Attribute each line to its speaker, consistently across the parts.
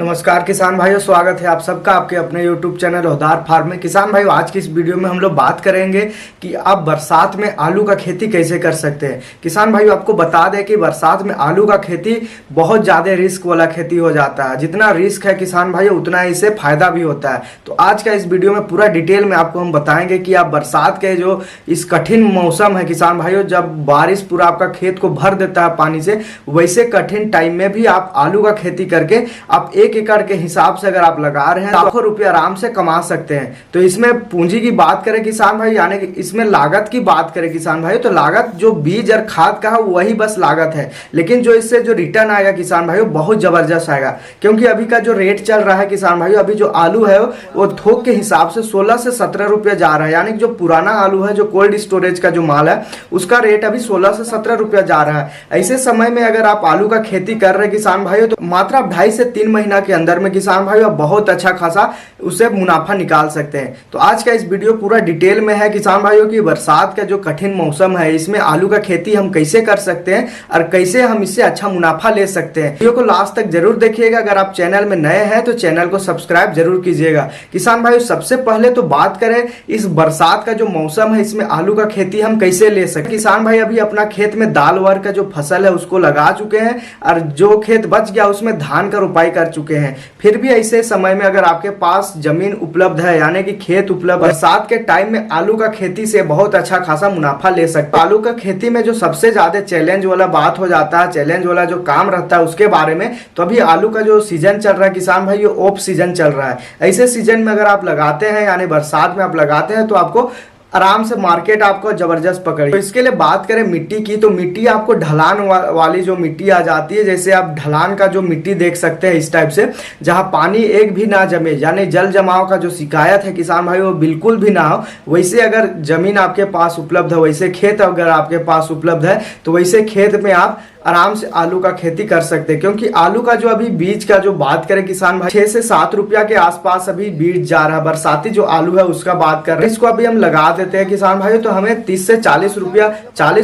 Speaker 1: नमस्कार किसान भाइयों, स्वागत है आप सबका आपके अपने YouTube चैनल ओहदार फार्म में। किसान भाइयों, आज की इस वीडियो में हम लोग बात करेंगे कि आप बरसात में आलू का खेती कैसे कर सकते हैं। किसान भाइयों, आपको बता दें कि बरसात में आलू का खेती बहुत ज़्यादा रिस्क वाला खेती हो जाता है। जितना रिस्क है किसान भाइयों, उतना इससे फायदा भी होता है। तो आज का इस वीडियो में पूरा डिटेल में आपको हम बताएंगे कि आप बरसात के जो इस कठिन मौसम है किसान भाइयों, जब बारिश पूरा आपका खेत को भर देता है पानी से, वैसे कठिन टाइम में भी आप आलू का खेती करके आप 1 एकड़ के हिसाब से अगर आप लगा रहे हैं तो लाखों रुपए आराम से कमा सकते हैं। तो इसमें पूंजी की बात करें किसान भाई, यानी कि इसमें लागत की बात करें किसान भाई, तो लागत जो बीज और खाद का है वही बस लागत है, लेकिन जो इससे जो रिटर्न आएगा किसान भाई बहुत जबरदस्त आएगा। क्योंकि अभी का जो रेट चल रहा है किसान भाई, अभी जो आलू है वो थोक के हिसाब से 16 से 17 रुपये जा रहा है। यानी जो पुराना आलू है, जो कोल्ड स्टोरेज का जो माल है, उसका रेट अभी 16 से 17 रुपया जा रहा है। ऐसे समय में अगर आप आलू का खेती कर रहे किसान भाई, तो मात्र आप 2.5 से 3 महीना के अंदर में किसान भाई बहुत अच्छा खासा उससे मुनाफा निकाल सकते हैं। तो आज का इस वीडियो पूरा डिटेल में है किसान भाइयों की बरसात का जो कठिन मौसम है, इसमें आलू का खेती हम कैसे कर सकते हैं और कैसे हम इससे अच्छा मुनाफा ले सकते हैं। वीडियो को लास्ट तक जरूर देखिएगा। अगर आप चैनल में नए हैं तो चैनल को सब्सक्राइब जरूर कीजिएगा। किसान भाइयों, सबसे पहले तो बात करें इस बरसात का जो मौसम है, इसमें आलू का खेती हम कैसे ले सकते। किसान भाई अभी अपना खेत में दाल वार का जो फसल है उसको लगा चुके हैं और जो खेत बच गया उसमें धान का रोपाई कर चुके हैं। फिर भी ऐसे समय में अगर आपके पास जमीन उपलब्ध है, यानी कि खेत उपलब्ध, बरसात के टाइम में आलू का खेती से बहुत अच्छा खासा मुनाफा ले सकते हैं। आलू का खेती में जो सबसे ज्यादा चैलेंज वाला बात हो जाता है, चैलेंज वाला जो काम रहता है उसके बारे में, तो अभी आलू का जो सीजन चल रहा है किसान भाई, ये ऑफ सीजन चल रहा है। ऐसे सीजन में अगर आप लगाते हैं, यानी बरसात में आप लगाते हैं, तो आपको आराम से मार्केट आपको जबरदस्त पकड़े। तो इसके लिए बात करें मिट्टी की, तो मिट्टी आपको ढलान वाली जो मिट्टी आ जाती है, जैसे आप ढलान का जो मिट्टी देख सकते हैं इस टाइप से, जहां पानी एक भी ना जमे, यानी जल जमाव का जो शिकायत है किसान भाई वो बिल्कुल भी ना हो, वैसे अगर जमीन आपके पास उपलब्ध है, वैसे खेत अगर आपके पास उपलब्ध है, तो वैसे खेत में आप आराम से आलू का खेती कर सकते हैं। क्योंकि आलू का जो अभी बीज का जो बात करें किसान भाई, 6 से 7 रुपया के आसपास अभी बीज जा रहा है। बरसाती जो आलू है उसका बात कर रहे हैं, इसको अभी हम लगा देते हैं किसान भाई, तो हमें 30 से 40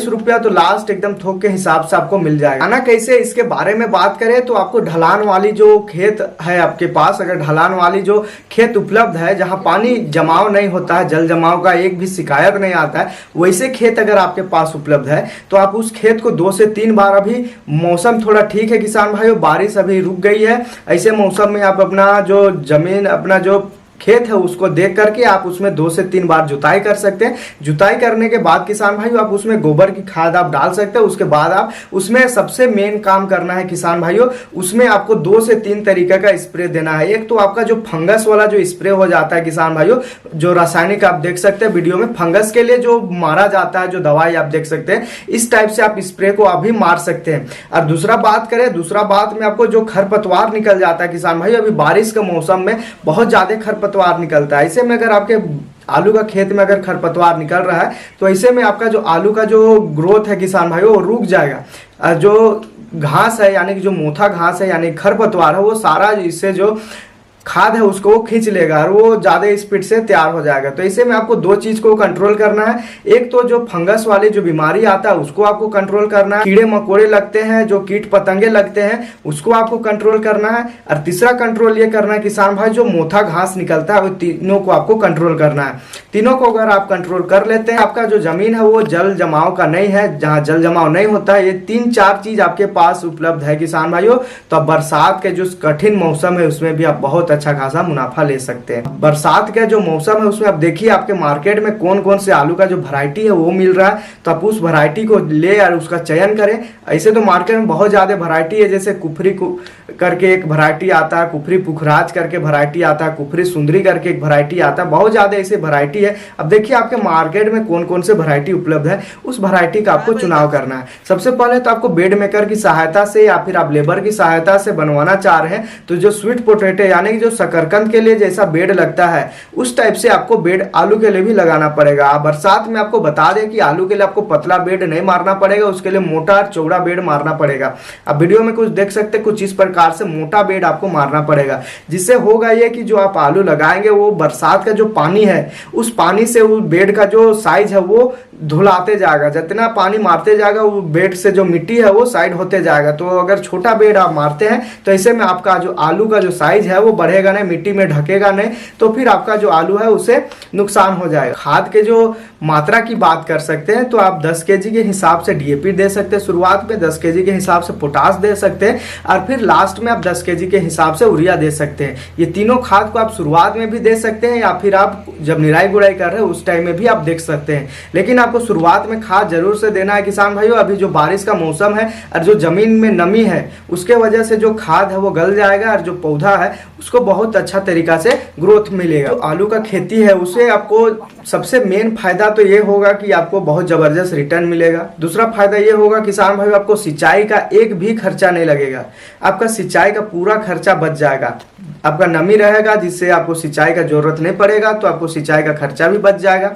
Speaker 1: रुपया तो लास्ट एकदम थोक के हिसाब से आपको मिल जाएगा। आना कैसे, इसके बारे में बात करें तो आपको ढलान वाली जो खेत है आपके पास, अगर ढलान वाली जो खेत उपलब्ध है जहां पानी जमाव नहीं होता है, जल जमाव का एक भी शिकायत नहीं आता है, वैसे खेत अगर आपके पास उपलब्ध है तो आप उस खेत को 2 से 3 बार, मौसम थोड़ा ठीक है किसान भाइयों, बारिश अभी रुक गई है, ऐसे मौसम में आप अपना जो जमीन, अपना जो खेत है उसको देख करके आप उसमें 2 से 3 बार जुताई कर सकते हैं। जुताई करने के बाद किसान भाइयों आप उसमें गोबर की खाद आप डाल सकते हैं। उसके बाद आप उसमें सबसे मेन काम करना है किसान भाइयों, उसमें आपको 2 से 3 तरीके का स्प्रे देना है। एक तो आपका जो फंगस वाला जो स्प्रे हो जाता है किसान भाइयों, जो रासायनिक आप देख सकते हैं वीडियो में, फंगस के लिए जो मारा जाता है जो दवाई आप देख सकते हैं, इस टाइप से आप स्प्रे को अभी मार सकते हैं। और दूसरा बात करें, दूसरा बात में आपको जो खरपतवार निकल जाता है किसान भाई, अभी बारिश के मौसम में बहुत ज्यादा खरपतवार निकलता है। ऐसे में अगर आपके आलू का खेत में अगर खरपतवार निकल रहा है, तो ऐसे में आपका जो आलू का जो ग्रोथ है किसान भाई वो रुक जाएगा। जो घास है, यानी कि जो मोथा घास है, यानी खरपतवार है, वो सारा इससे जो खाद है उसको वो खींच लेगा और वो ज्यादा स्पीड से तैयार हो जाएगा। तो इसे में आपको 2 चीज को कंट्रोल करना है। एक तो जो फंगस वाली जो बीमारी आता है उसको आपको कंट्रोल करना है, कीड़े मकोड़े लगते हैं, जो कीट पतंगे लगते हैं उसको आपको कंट्रोल करना है। और तीसरा कंट्रोल ये करना है किसान भाई, जो मोथा घास निकलता है वो तीनों को आपको कंट्रोल करना है। तीनों को अगर आप कंट्रोल कर लेते हैं, आपका जो जमीन है वो जल जमाव का नहीं है, जहाँ जल जमाव नहीं होता है, ये 3-4 चीज आपके पास उपलब्ध है किसान भाइयों, तो बरसात के जो कठिन मौसम है उसमें भी आप बहुत अच्छा खासा मुनाफा ले सकते हैं। बरसात का जो मौसम है उसमें आप देखिए आपके मार्केट में कौन कौन से आलू का जो वैरायटी है वो मिल रहा है, तो आप उस वैरायटी को ले और उसका चयन करें। ऐसे तो मार्केट में बहुत ज्यादा वैरायटी है, जैसे कुफरी करके एक वैरायटी आता है, कुफरी पुखराज करके वैरायटी आता है, कुफरी सुंदरी करके एक वैरायटी आता है, बहुत ज्यादा ऐसे वैरायटी है। अब देखिए आपके मार्केट में कौन कौन से वैरायटी उपलब्ध है, उस वैरायटी का आपको चुनाव करना है। सबसे पहले तो आपको बेड मेकर की सहायता से या फिर आप लेबर की सहायता से बनवाना चाह रहे हैं, तो जो स्वीट पोटैटो यानी कि जो शकरकंद के लिए जैसा बेड लगता है उस टाइप से आपको बेड आलू के लिए भी लगाना पड़ेगा। बरसात में आपको बता दें कि आलू के लिए आपको पतला बेड नहीं मारना पड़ेगा, उसके लिए मोटा चौड़ा बेड मारना पड़ेगा। अब वीडियो में कुछ देख सकते कुछ इस प्रकार से मोटा बेड आपको मारना पड़ेगा, जिससे होगा ये कि जो आप आलू लगाएंगे वो बरसात का जो पानी है उस पानी से उस बेड का जो साइज है वो धुलाते जाएगा, जितना पानी मारते जाएगा वो बेड से जो मिट्टी है वो साइड होते जाएगा। तो अगर छोटा बेड आप मारते हैं तो ऐसे में आपका जो आलू का जो साइज है वो बढ़ेगा नहीं, मिट्टी में ढकेगा नहीं, तो फिर आपका जो आलू है उसे नुकसान हो जाएगा। खाद के जो मात्रा की बात कर सकते हैं तो आप 10 केजी के हिसाब से डीएपी दे सकते हैं, शुरुआत में 10 केजी के हिसाब से पोटास दे सकते हैं, और फिर लास्ट में आप 10 केजी के हिसाब से यूरिया दे सकते हैं। ये तीनों खाद को आप शुरुआत में भी दे सकते हैं या फिर आप जब निराई गुड़ाई कर रहे हैं उस टाइम में भी आप देख सकते हैं। लेकिन आपको शुरुआत में खाद जरूर से देना है किसान भाइयों। अभी जो बारिश का मौसम है और जो जमीन में नमी है उसके वजह से जो खाद है वो गल जाएगा और जो पौधा है उसको बहुत अच्छा तरीका से ग्रोथ मिलेगा। तो आलू का खेती है उसे आपको सबसे मेन फायदा तो ये होगा कि आपको बहुत जबरदस्त रिटर्न मिलेगा। दूसरा फायदा ये होगा किसान भाई आपको सिंचाई का एक भी खर्चा नहीं लगेगा, आपका सिंचाई का पूरा खर्चा बच जाएगा। आपका नमी रहेगा जिससे आपको सिंचाई का जरूरत नहीं पड़ेगा, तो आपको सिंचाई का खर्चा भी बच जाएगा।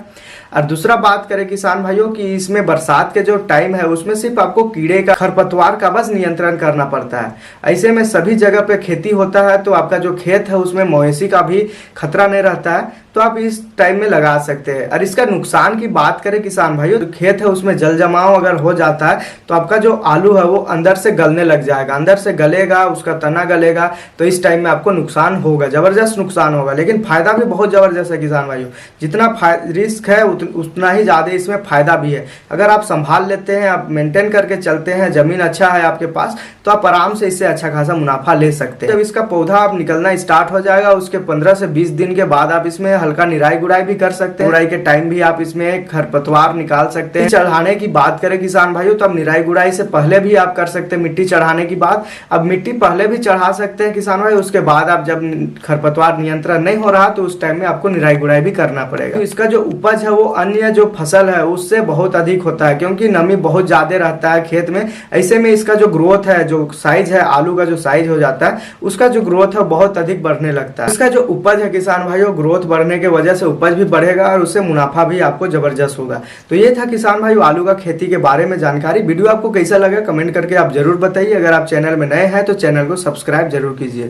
Speaker 1: और दूसरा बात करें किसान भाइयों कि इसमें बरसात के जो टाइम है उसमें सिर्फ आपको कीड़े का, खरपतवार का बस नियंत्रण करना पड़ता है। ऐसे में सभी जगह पे खेती होता है तो आपका जो खेत है उसमें मवेशी का भी खतरा नहीं रहता है, तो आप इस टाइम में लगा सकते हैं। और इसका नुकसान की बात करें किसान भाइयों, तो खेत है उसमें जल जमाव अगर हो जाता है तो आपका जो आलू है वो अंदर से गलने लग जाएगा, अंदर से गलेगा, उसका तना गलेगा, तो इस टाइम में आपको नुकसान होगा, जबरदस्त नुकसान होगा। लेकिन फायदा भी बहुत जबरदस्त है किसान भाइयों, जितना रिस्क है उतना ही ज्यादा इसमें फायदा भी है। अगर आप संभाल लेते हैं, आप मेंटेन करके चलते हैं, जमीन अच्छा है आपके पास, तो आप आराम से इससे अच्छा खासा मुनाफा ले सकते हैं। जब इसका पौधा आप निकलना स्टार्ट हो जाएगा उसके 15 से 20 दिन के बाद आप इसमें हल्का निराई गुड़ाई भी कर सकते हैं। गुड़ाई के टाइम भी आप इसमें खरपतवार निकाल सकते हैं। चढ़ाने की बात करें किसान भाइयों तो अब निराई गुड़ाई से पहले भी आप कर सकते हैं, मिट्टी चढ़ाने की बात। अब मिट्टी पहले भी चढ़ा सकते हैं किसान भाई, उसके बाद आप जब खरपतवार नियंत्रण नहीं हो रहा तो उस टाइम में आपको निराई गुड़ाई भी करना पड़ेगा। तो इसका जो उपज है वो अन्य जो फसल है उससे बहुत अधिक होता है, क्योंकि नमी बहुत ज्यादा रहता है खेत में। ऐसे में इसका जो ग्रोथ है, जो साइज है, आलू का जो साइज हो जाता है उसका जो ग्रोथ है बहुत अधिक बढ़ने लगता है। इसका जो उपज है किसान भाइयों, ग्रोथ बढ़ने के वजह से उपज भी बढ़ेगा और उससे मुनाफा भी आपको जबरदस्त होगा। तो ये था किसान भाइयों आलू का खेती के बारे में जानकारी। वीडियो आपको कैसा लगा कमेंट करके आप जरूर बताइए। अगर आप चैनल में नए हैं तो चैनल को सब्सक्राइब जरूर कीजिए।